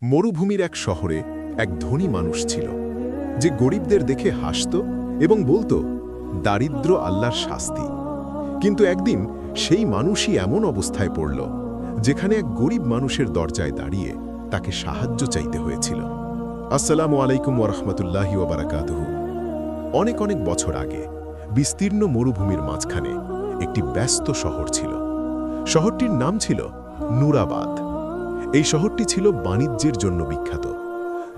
মরুভূমির এক শহরে এক ধনী মানুষ ছিল, যে গরিবদের দেখে হাসত এবং বলতো, দারিদ্র আল্লাহর শাস্তি। কিন্তু একদিন সেই মানুষই এমন অবস্থায় পড়ল, যেখানে এক গরিব মানুষের দরজায় দাঁড়িয়ে তাকে সাহায্য চাইতে হয়েছিল। আসসালামু আলাইকুম ওরহমতুল্লাহি ওবারাকাতুহু। অনেক অনেক বছর আগে বিস্তীর্ণ মরুভূমির মাঝখানে একটি ব্যস্ত শহর ছিল। শহরটির নাম ছিল নুরাবাদ। এই শহরটি ছিল বাণিজ্যের জন্য বিখ্যাত।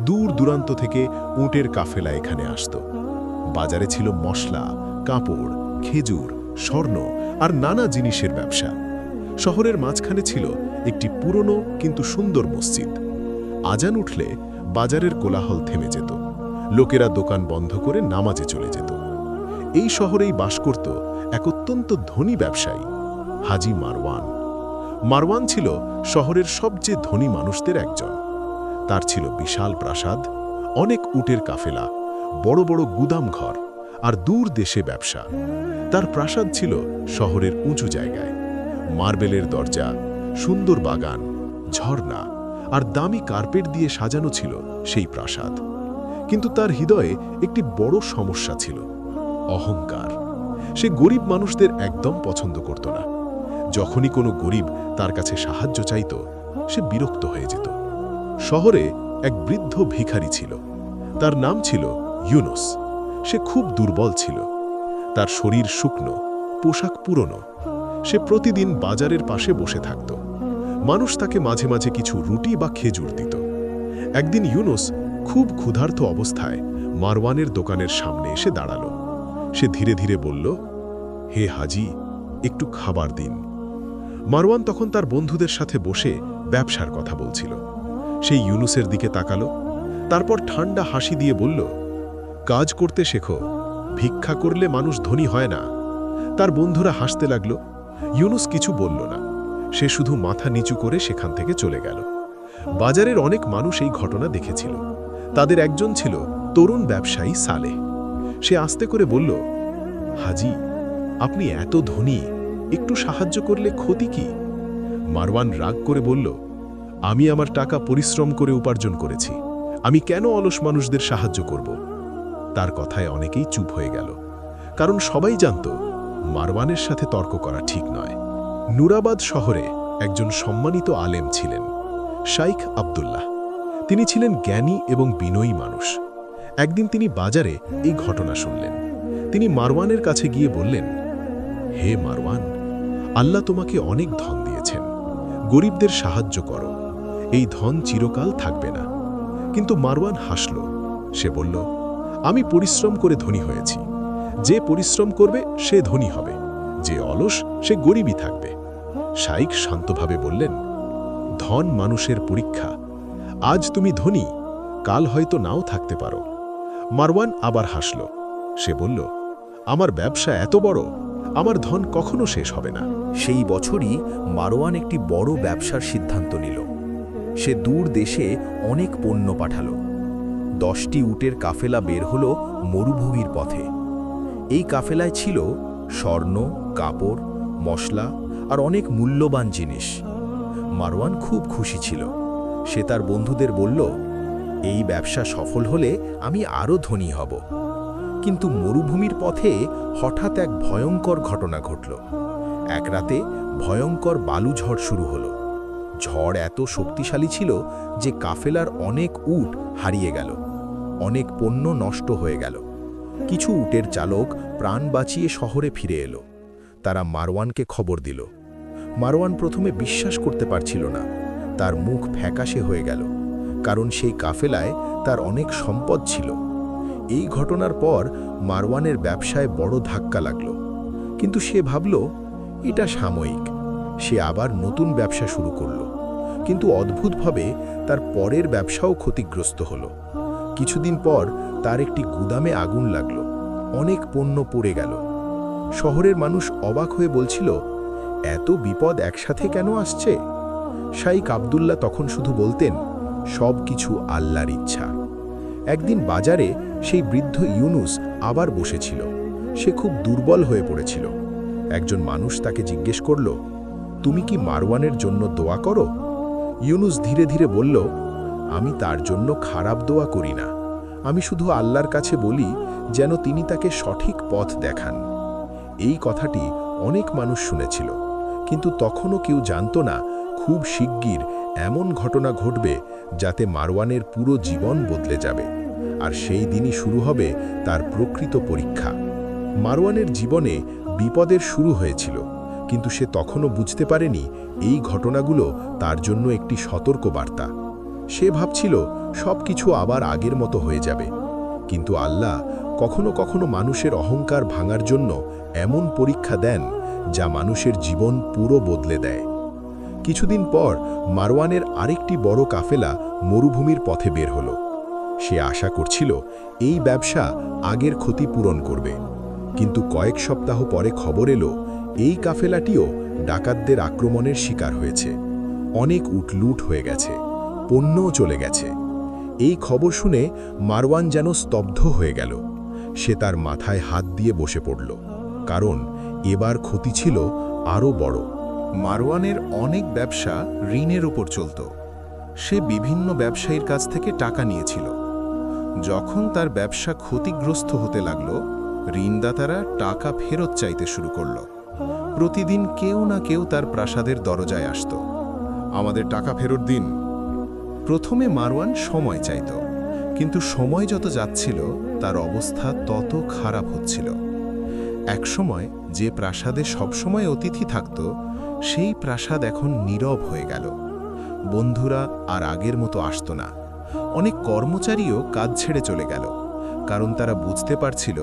দূর দূরান্ত থেকে উটের কাফেলা এখানে আসত। বাজারে ছিল মশলা, কাপড়, খেজুর, স্বর্ণ আর নানা জিনিসের ব্যবসা। শহরের মাঝখানে ছিল একটি পুরনো কিন্তু সুন্দর মসজিদ। আজান উঠলে বাজারের কোলাহল থেমে যেত। লোকেরা দোকান বন্ধ করে নামাজে চলে যেত। এই শহরেই বাস করত এক অত্যন্ত ধনী ব্যবসায়ী, হাজি মারওয়ান। মারওয়ান ছিল শহরের সবচেয়ে ধনী মানুষদের একজন। তার ছিল বিশাল প্রাসাদ, অনেক উটের কাফেলা, বড় বড় গুদাম ঘর আর দূর দেশে ব্যবসা। তার প্রাসাদ ছিল শহরের উঁচু জায়গায়। মার্বেলের দরজা, সুন্দর বাগান, ঝর্ণা আর দামি কার্পেট দিয়ে সাজানো ছিল সেই প্রাসাদ। কিন্তু তার হৃদয়ে একটি বড় সমস্যা ছিল, অহংকার। সে গরিব মানুষদের একদম পছন্দ করত না। যখনই কোনো গরিব তার কাছে সাহায্য চাইত, সে বিরক্ত হয়ে যেত। শহরে এক বৃদ্ধ ভিখারি ছিল। তার নাম ছিল ইউনুস। সে খুব দুর্বল ছিল। তার শরীর শুকনো, পোশাক পুরনো। সে প্রতিদিন বাজারের পাশে বসে থাকত। মানুষ তাকে মাঝে মাঝে কিছু রুটি বা খেজুর দিত। একদিন ইউনুস খুব ক্ষুধার্ত অবস্থায় মারওয়ানের দোকানের সামনে এসে দাঁড়াল। সে ধীরে ধীরে বলল, হে হাজি, একটু খাবার দিন। মারওয়ান তখন তার বন্ধুদের সাথে বসে ব্যবসার কথা বলছিল। সেই ইউনুসের দিকে তাকালো, তারপর ঠান্ডা হাসি দিয়ে বলল, কাজ করতে শেখো, ভিক্ষা করলে মানুষ ধনী হয় না। তার বন্ধুরা হাসতে লাগল। ইউনুস কিছু বলল না। সে শুধু মাথা নিচু করে সেখান থেকে চলে গেল। বাজারের অনেক মানুষ এই ঘটনা দেখেছিল। তাদের একজন ছিল তরুণ ব্যবসায়ী সালেহ। সে আস্তে করে বলল, হাজি, আপনি এত ধনী, একটু সাহায্য করলে ক্ষতি কি? মারওয়ান রাগ করে বলল, আমি আমার টাকা পরিশ্রম করে উপার্জন করেছি, আমি কেন অলস মানুষদের সাহায্য করব? তার কথায় অনেকেই চুপ হয়ে গেল, কারণ সবাই জানত মারওয়ানের সাথে তর্ক করা ঠিক নয়। নুরাবাদ শহরে একজন সম্মানিত আলেম ছিলেন, শাইখ আব্দুল্লাহ। তিনি ছিলেন জ্ঞানী এবং বিনয়ী মানুষ। একদিন তিনি বাজারে এই ঘটনা শুনলেন। তিনি মারওয়ানের কাছে গিয়ে বললেন, হে মারওয়ান, আল্লাহ তোমাকে অনেক ধন দিয়েছেন, গরিবদের সাহায্য করো, এই ধন চিরকাল থাকবে না। কিন্তু মারওয়ান হাসল। সে বলল, আমি পরিশ্রম করে ধনী হয়েছি। যে পরিশ্রম করবে সে ধনী হবে, যে অলস সে গরিবই থাকবে। শাইখ শান্তভাবে বললেন, ধন মানুষের পরীক্ষা। আজ তুমি ধনী, কাল হয়তো নাও থাকতে পারো। মারওয়ান আবার হাসল। সে বলল, আমার ব্যবসা এত বড়, আমার ধন কখনো শেষ হবে না। সেই বছরই মারওয়ান একটি বড় ব্যবসার সিদ্ধান্ত নিল। সে দূর দেশে অনেক পণ্য পাঠাল। 10টি উটের কাফেলা বের হল মরুভূমির পথে। এই কাফেলায় ছিল স্বর্ণ, কাপড়, মশলা আর অনেক মূল্যবান জিনিস। মারওয়ান খুব খুশি ছিল। সে তার বন্ধুদের বলল, এই ব্যবসা সফল হলে আমি আরও ধনী হব। কিন্তু মরুভূমির পথে হঠাৎ এক ভয়ঙ্কর ঘটনা ঘটল। এক রাতে ভয়ঙ্কর বালুঝড় শুরু হলো। ঝড় এত শক্তিশালী ছিল যে কাফেলার অনেক উট হারিয়ে গেল। অনেক পণ্য নষ্ট হয়ে গেল। কিছু উটের চালক প্রাণ বাঁচিয়ে শহরে ফিরে এলো। তারা মারওয়ানকে খবর দিল। মারওয়ান প্রথমে বিশ্বাস করতে পারছিল না। তার মুখ ফ্যাকাশে হয়ে গেল, কারণ সেই কাফেলায় তার অনেক সম্পদ ছিল। এই ঘটনার পর মারওয়ানের ব্যবসায় বড় ধাক্কা লাগল। কিন্তু সে ভাবল, এটা সাময়িক। সে আবার নতুন ব্যবসা শুরু করল। কিন্তু অদ্ভুতভাবে তার পরের ব্যবসাও ক্ষতিগ্রস্ত হল। কিছুদিন পর তার একটি গুদামে আগুন লাগল। অনেক পণ্য পড়ে গেল। শহরের মানুষ অবাক হয়ে বলছিল, এত বিপদ একসাথে কেন আসছে? শাইখ আব্দুল্লাহ তখন শুধু বলতেন, সব কিছু আল্লাহর ইচ্ছা। একদিন বাজারে সেই বৃদ্ধ ইউনুস আবার বসেছিল। সে খুব দুর্বল হয়ে পড়েছিল। একজন মানুষ তাকে জিজ্ঞেস করল, তুমি কি মারওয়ানের জন্য দোয়া করো? ইউনুস ধীরে ধীরে বলল, আমি তার জন্য খারাপ দোয়া করি না, আমি শুধু আল্লাহর কাছে বলি যেন তিনি তাকে সঠিক পথ দেখান। এই কথাটি অনেক মানুষ শুনেছিল, কিন্তু তখনও কেউ জানত না খুব শিগগির এমন ঘটনা ঘটবে যাতে মারওয়ানের পুরো জীবন বদলে যাবে, আর সেই দিনই শুরু হবে তার প্রকৃত পরীক্ষা। মারওয়ানের জীবনে বিপদের শুরু হয়েছিল, কিন্তু সে তখনও বুঝতে পারেনি এই ঘটনাগুলো তার জন্য একটি সতর্ক বার্তা। সে ভাবছিল সবকিছু আবার আগের মতো হয়ে যাবে, কিন্তু আল্লাহ কখনো কখনো মানুষের অহংকার ভাঙার জন্য এমন পরীক্ষা দেন যা মানুষের জীবন পুরো বদলে দেয়। কিছুদিন পর মারওয়ানের আরেকটি বড় কাফেলা মরুভূমির পথে বের হলো। সে আশা করছিল এই ব্যবসা আগের ক্ষতি পূরণ করবে, কিন্তু কয়েক সপ্তাহ পরে খবর এলো এই কাফেলাটিও ডাকাতদের আক্রমণের শিকার হয়েছে। অনেক উটলুট হয়ে গেছে, পণ্যও চলে গেছে। এই খবর শুনে মারওয়ান যেন স্তব্ধ হয়ে গেল। সে তার মাথায় হাত দিয়ে বসে পড়ল, কারণ এবার ক্ষতি ছিল আরও বড়। মারওয়ানের অনেক ব্যবসা ঋণের উপর চলত। সে বিভিন্ন ব্যবসায়ীর কাছ থেকে টাকা নিয়েছিল। যখন তার ব্যবসা ক্ষতিগ্রস্ত হতে লাগল, ঋণদাতারা টাকা ফেরত চাইতে শুরু করল। প্রতিদিন কেউ না কেউ তার প্রাসাদের দরজায় আসত, আমাদের টাকা ফেরত দিন। প্রথমে মারওয়ান সময় চাইত, কিন্তু সময় যত যাচ্ছিল তার অবস্থা তত খারাপ হচ্ছিল। একসময় যে প্রাসাদে সবসময় অতিথি থাকত, সেই প্রাসাদ এখন নীরব হয়ে গেল। বন্ধুরা আর আগের মতো আসত না। অনেক কর্মচারীও কাজ ছেড়ে চলে গেল, কারণ তারা বুঝতে পারছিল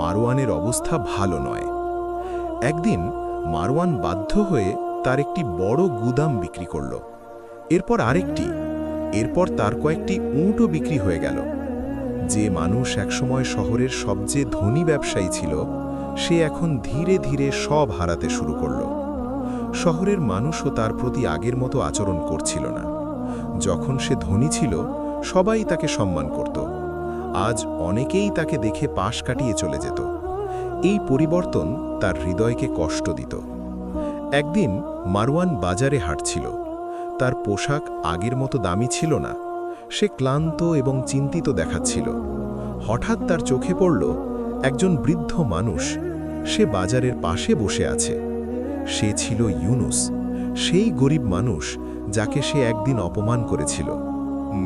মারওয়ানের অবস্থা ভালো নয়। একদিন মারওয়ান বাধ্য হয়ে তার একটি বড় গুদাম বিক্রি করল, এরপর আরেকটি, এরপর তার কয়েকটি উটও বিক্রি হয়ে গেল। যে মানুষ একসময় শহরের সবচেয়ে ধনী ব্যবসায়ী ছিল, সে এখন ধীরে ধীরে সব হারাতে শুরু করল। শহরের মানুষও তার প্রতি আগের মতো আচরণ করছিল না। যখন সে ধনী ছিল, সবাই তাকে সম্মান করত। আজ অনেকেই তাকে দেখে পাশ কাটিয়ে চলে যেত। এই পরিবর্তন তার হৃদয়কে কষ্ট দিত। একদিন মারওয়ান বাজারে হাঁটছিল। তার পোশাক আগের মতো দামি ছিল না। সে ক্লান্ত এবং চিন্তিত দেখাচ্ছিল। হঠাৎ তার চোখে পড়ল একজন বৃদ্ধ মানুষ। সে বাজারের পাশে বসে আছে। সে ছিল ইউনুস, সেই গরিব মানুষ যাকে সে একদিন অপমান করেছিল।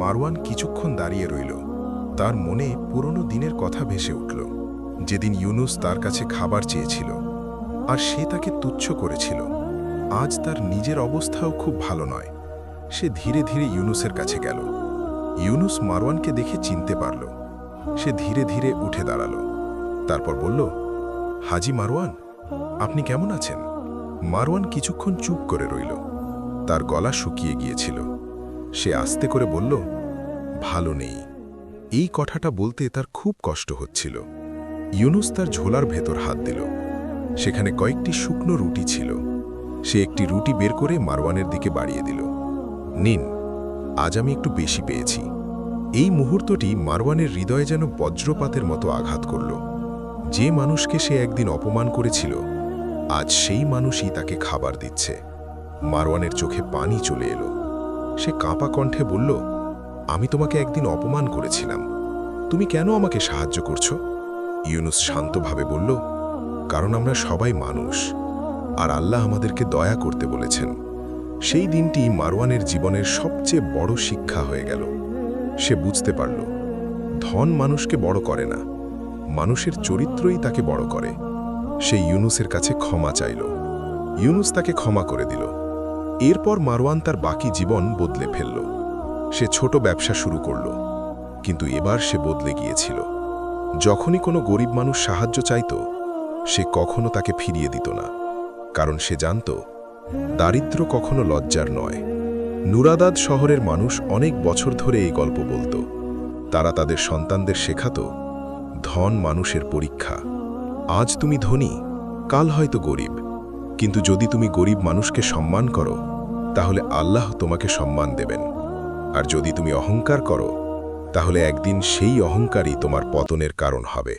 মারওয়ান কিছুক্ষণ দাঁড়িয়ে রইল। তার মনে পুরনো দিনের কথা ভেসে উঠল, যেদিন ইউনুস তার কাছে খাবার চেয়েছিল আর সে তাকে তুচ্ছ করেছিল। আজ তার নিজের অবস্থাও খুব ভালো নয়। সে ধীরে ধীরে ইউনুসের কাছে গেল। ইউনুস মারওয়ানকে দেখে চিনতে পারল। সে ধীরে ধীরে উঠে দাঁড়াল। তারপর বলল, হাজি মারওয়ান, আপনি কেমন আছেন? মারওয়ান কিছুক্ষণ চুপ করে রইল। তার গলা শুকিয়ে গিয়েছিল। সে আস্তে করে বলল, ভালো নেই। এই কথাটা বলতে তার খুব কষ্ট হচ্ছিল। ইউনুস তার ঝোলার ভেতর হাত দিল। সেখানে কয়েকটি শুকনো রুটি ছিল। সে একটি রুটি বের করে মারওয়ানের দিকে বাড়িয়ে দিল। নিন, আজ আমি একটু বেশি পেয়েছি। এই মুহূর্তটি মারওয়ানের হৃদয়ে যেন বজ্রপাতের মতো আঘাত করল। যে মানুষকে সে একদিন অপমান করেছিল, আজ সেই মানুষই তাকে খাবার দিচ্ছে। মারওয়ানের চোখে পানি চলে এলো। সে কাঁপা কণ্ঠে বলল, আমি তোমাকে একদিন অপমান করেছিলাম, তুমি কেন আমাকে সাহায্য করছো? ইউনুস শান্তভাবে বলল, কারণ আমরা সবাই মানুষ, আর আল্লাহ আমাদেরকে দয়া করতে বলেছেন। সেই দিনটি মারওয়ানের জীবনের সবচেয়ে বড় শিক্ষা হয়ে গেল। সে বুঝতে পারল, ধন মানুষকে বড় করে না, মানুষের চরিত্রই তাকে বড় করে। সে ইউনুসের কাছে ক্ষমা চাইল। ইউনুস তাকে ক্ষমা করে দিল। এরপর মারওয়ান তার বাকি জীবন বদলে ফেলল। সে ছোট ব্যবসা শুরু করল, কিন্তু এবার সে বদলে গিয়েছিল। যখনই কোনো গরিব মানুষ সাহায্য চাইত, সে কখনো তাকে ফিরিয়ে দিত না, কারণ সে জানত দারিদ্র্য কখনো লজ্জার নয়। নুরাদাদ শহরের মানুষ অনেক বছর ধরে এই গল্প বলত। তারা তাদের সন্তানদের শেখাত, ধন মানুষের পরীক্ষা। আজ তুমি ধনী, কাল হয়তো গরিব, কিন্তু যদি তুমি গরিব মানুষকে সম্মান করো, তাহলে আল্লাহ তোমাকে সম্মান দেবেন। আর যদি তুমি অহংকার করো, তাহলে একদিন সেই অহংকারই তোমার পতনের কারণ হবে।